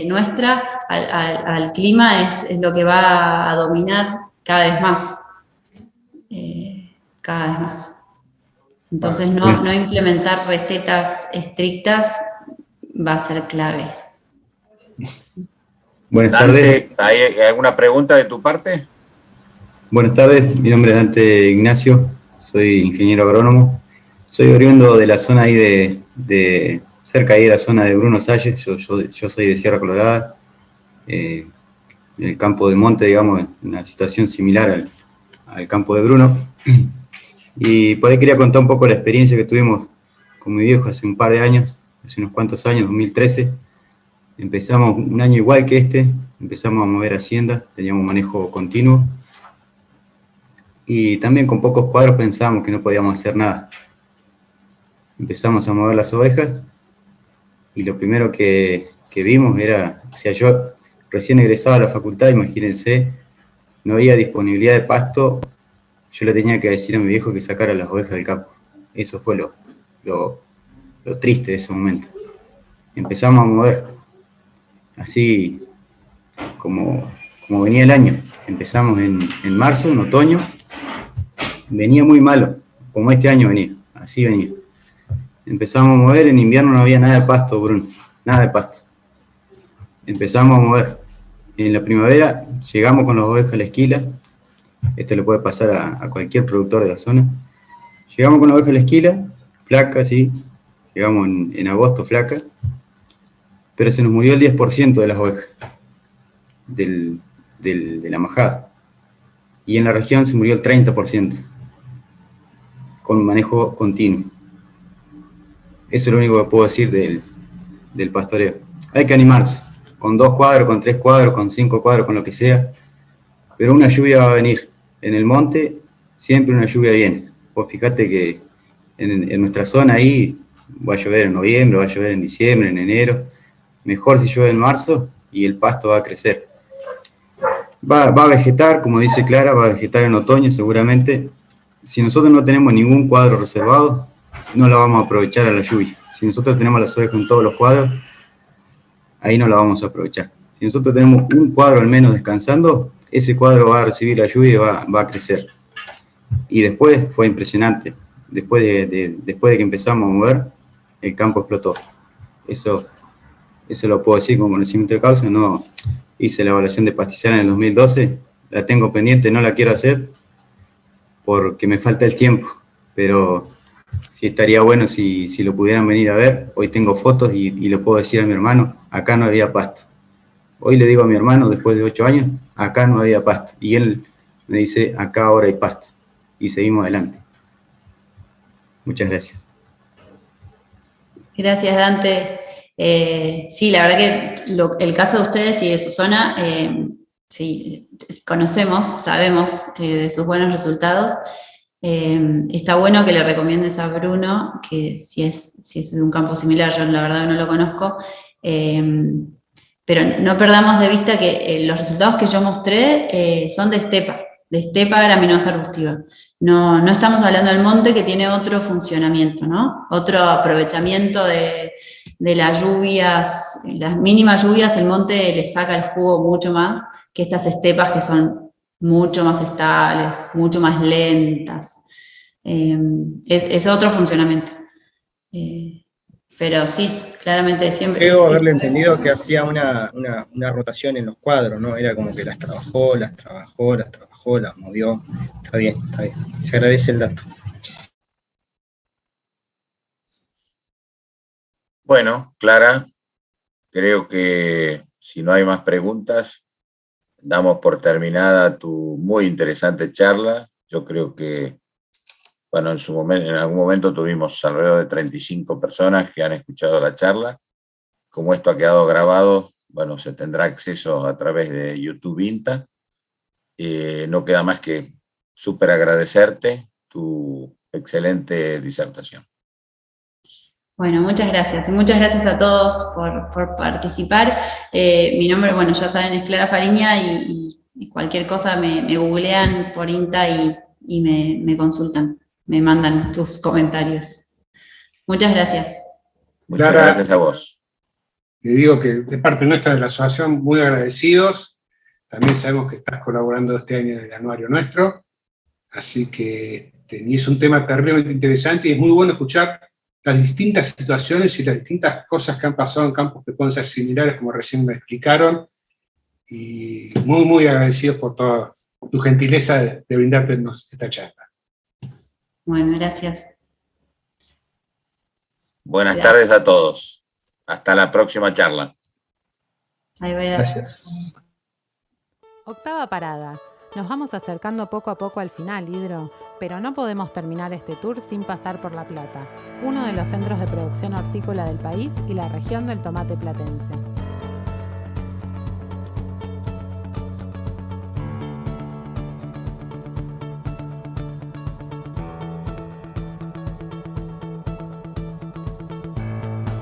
nuestra al clima es lo que va a dominar cada vez más. Cada vez más. Entonces, no implementar recetas estrictas va a ser clave.
Buenas
Dante, ¿hay alguna pregunta de tu parte?
Buenas tardes, mi nombre es Dante Ignacio, soy ingeniero agrónomo. Soy oriundo de la zona ahí de cerca ahí de la zona de Bruno Salles, yo soy de Sierra Colorada, en el campo de monte, digamos, en una situación similar al campo de Bruno. Y por ahí quería contar un poco la experiencia que tuvimos con mi viejo hace un par de años, hace unos cuantos años, 2013. Empezamos un año igual que empezamos a mover hacienda, teníamos manejo continuo. Y también con pocos cuadros pensábamos que no podíamos hacer nada. Empezamos a mover las ovejas y lo primero que vimos era, o sea, yo recién egresado a la facultad, imagínense, no había disponibilidad de pasto, yo le tenía que decir a mi viejo que sacara las ovejas del campo. Eso fue lo triste de ese momento. Empezamos a mover, así como venía el año. Empezamos en marzo, en otoño, venía muy malo, como este año venía, así venía. Empezamos a mover, en invierno no había nada de pasto, Bruno, nada de pasto. Empezamos a mover. En la primavera llegamos con las ovejas a la esquila, esto le puede pasar a cualquier productor de la zona. Llegamos con la oveja a la esquila, flaca, sí, llegamos en agosto flaca, pero se nos murió el 10% de las ovejas, de la majada. Y en la región se murió el 30%, con manejo continuo. Eso es lo único que puedo decir del pastoreo. Hay que animarse, con 2 cuadros, con 3 cuadros, con 5 cuadros, con lo que sea, pero una lluvia va a venir. En el monte siempre una lluvia viene. Vos fijate que en nuestra zona ahí va a llover en noviembre, va a llover en diciembre, en enero. Mejor si llueve en marzo y el pasto va a crecer. Va a vegetar, como dice Clara, va a vegetar en otoño seguramente. Si nosotros no tenemos ningún cuadro reservado, no la vamos a aprovechar a la lluvia. Si nosotros tenemos las ovejas en todos los cuadros, ahí no la vamos a aprovechar. Si nosotros tenemos un cuadro al menos descansando, ese cuadro va a recibir la lluvia y va a crecer. Y después fue impresionante. Después de que empezamos a mover, el campo explotó. Eso lo puedo decir con conocimiento de causa. No hice la evaluación de pastizal en el 2012, la tengo pendiente, no la quiero hacer porque me falta el tiempo, pero sí estaría bueno si lo pudieran venir a ver. Hoy tengo fotos y le puedo decir a mi hermano, acá no había pasto. Hoy le digo a mi hermano, después de 8 años, acá no había pasto. Y él me dice, acá ahora hay pasto. Y seguimos adelante. Muchas gracias.
Gracias, Dante. Sí, la verdad que el caso de ustedes y de su zona, sí, conocemos, sabemos de sus buenos resultados. Está bueno que le recomiendes a Bruno, que si es de un campo similar, yo la verdad no lo conozco, pero no perdamos de vista que los resultados que yo mostré son de estepa graminosa arbustiva. No estamos hablando del monte, que tiene otro funcionamiento, ¿no? Otro aprovechamiento de las lluvias, las mínimas lluvias, el monte le saca el jugo mucho más que estas estepas que son mucho más estables, mucho más lentas. Es otro funcionamiento. Pero sí, claramente siempre...
Creo haberle entendido que hacía una rotación en los cuadros, ¿no? Era como que las trabajó, las movió. Está bien. Se agradece el dato.
Bueno, Clara, creo que si no hay más preguntas, damos por terminada tu muy interesante charla. Yo creo que, bueno, en algún momento tuvimos alrededor de 35 personas que han escuchado la charla. Como esto ha quedado grabado, bueno, se tendrá acceso a través de YouTube INTA. No queda más que súper agradecerte tu excelente disertación.
Bueno, muchas gracias. Y muchas gracias a todos por participar. Mi nombre, bueno, ya saben, es Clara Fariña y cualquier cosa me googlean por INTA y me consultan, me mandan tus comentarios. Muchas gracias.
Muchas gracias a vos.
Te digo que de parte nuestra de la asociación, muy agradecidos. También sabemos que estás colaborando este año en el anuario nuestro. Así que es un tema terriblemente interesante y es muy bueno escuchar las distintas situaciones y las distintas cosas que han pasado en campos que pueden ser similares, como recién me explicaron, y muy, muy agradecidos por toda tu gentileza de brindarnos esta charla.
Bueno, gracias.
Buenas tardes a todos. Hasta la próxima charla.
Ahí voy a...
Gracias.
Octava parada. Nos vamos acercando poco a poco al final, Hidro, pero no podemos terminar este tour sin pasar por La Plata, uno de los centros de producción hortícola del país y la región del tomate platense.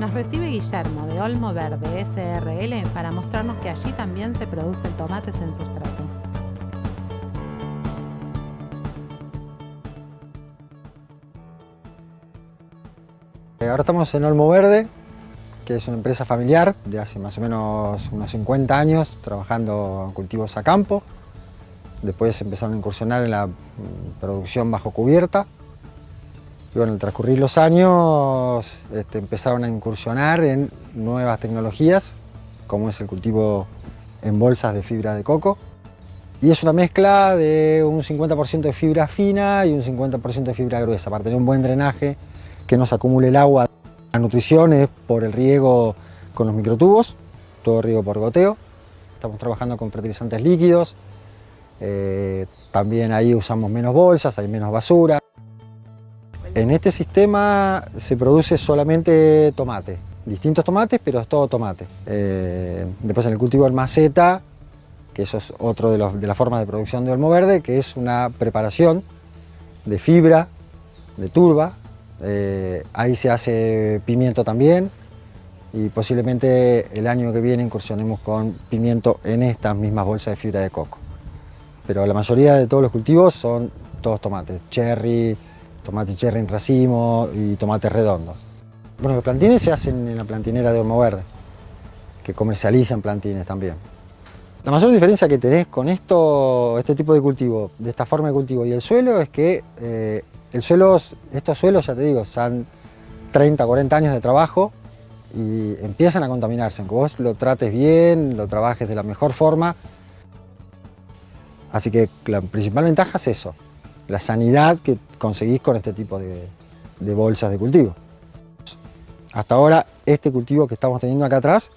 Nos recibe Guillermo de Olmo Verde SRL para mostrarnos que allí también se produce el tomate en sustrato.
Ahora estamos en Olmo Verde, que es una empresa familiar de hace más o menos unos 50 años trabajando en cultivos a campo. Después empezaron a incursionar en la producción bajo cubierta. Y bueno, al transcurrir los años empezaron a incursionar en nuevas tecnologías, como es el cultivo en bolsas de fibra de coco. Y es una mezcla de un 50% de fibra fina y un 50% de fibra gruesa, para tener un buen drenaje, que no se acumule el agua. La nutrición es por el riego con los microtubos, todo riego por goteo. Estamos trabajando con fertilizantes líquidos, también ahí usamos menos bolsas, hay menos basura. En este sistema se produce solamente tomate, distintos tomates, pero es todo tomate. Después en el cultivo en maceta, que eso es otro de las formas de producción de Olmo Verde, que es una preparación de fibra, de turba, Ahí se hace pimiento también y posiblemente el año que viene incursionemos con pimiento en estas mismas bolsas de fibra de coco. Pero la mayoría de todos los cultivos son todos tomates, cherry, tomate cherry en racimo y tomates redondos. Bueno, los plantines se hacen en la plantinera de Olmo Verde, que comercializan plantines también. La mayor diferencia que tenés con este tipo de cultivo, de esta forma de cultivo y el suelo, es que estos suelos, ya te digo, son 30, 40 años de trabajo y empiezan a contaminarse. Aunque vos lo trates bien, lo trabajes de la mejor forma. Así que la principal ventaja es eso, la sanidad que conseguís con este tipo de bolsas de cultivo. Hasta ahora, este cultivo que estamos teniendo acá atrás,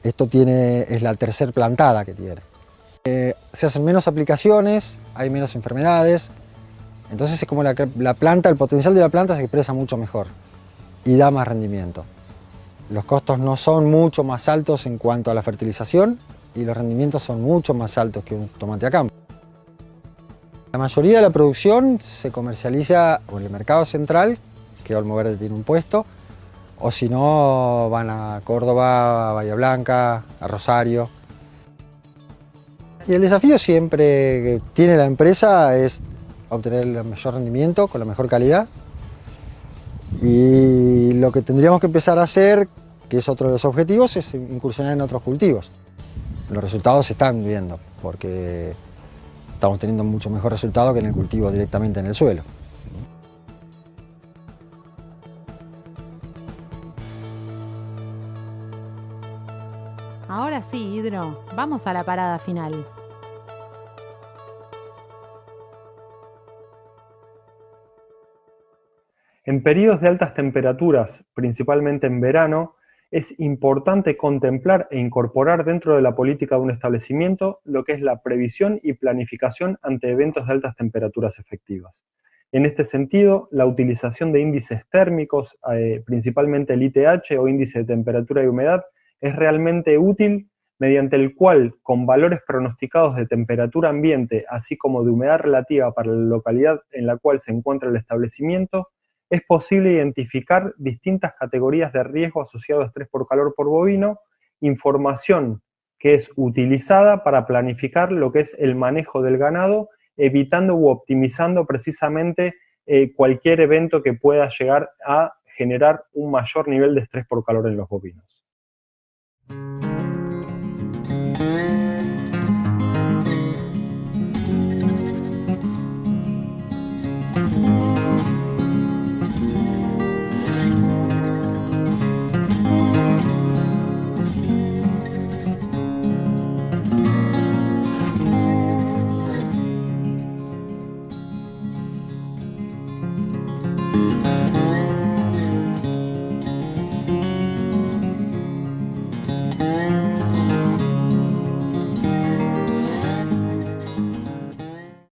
es la tercera plantada que tiene. Se hacen menos aplicaciones, hay menos enfermedades, entonces es como la planta, el potencial de la planta se expresa mucho mejor y da más rendimiento. Los costos no son mucho más altos en cuanto a la fertilización y los rendimientos son mucho más altos que un tomate a campo. La mayoría de la producción se comercializa en el mercado central, que Olmo Verde tiene un puesto, o si no van a Córdoba, a Bahía Blanca, a Rosario. Y el desafío siempre que tiene la empresa es obtener el mayor rendimiento con la mejor calidad. Y lo que tendríamos que empezar a hacer, que es otro de los objetivos, es incursionar en otros cultivos. Los resultados se están viendo, porque estamos teniendo mucho mejor resultado que en el cultivo directamente en el suelo.
Ahora sí, Hidro, vamos a la parada final.
En periodos de altas temperaturas, principalmente en verano, es importante contemplar e incorporar dentro de la política de un establecimiento lo que es la previsión y planificación ante eventos de altas temperaturas efectivas. En este sentido, la utilización de índices térmicos, principalmente el ITH o índice de temperatura y humedad, es realmente útil, mediante el cual, con valores pronosticados de temperatura ambiente, así como de humedad relativa para la localidad en la cual se encuentra el establecimiento, es posible identificar distintas categorías de riesgo asociado a estrés por calor por bovino, información que es utilizada para planificar lo que es el manejo del ganado, evitando u optimizando precisamente cualquier evento que pueda llegar a generar un mayor nivel de estrés por calor en los bovinos.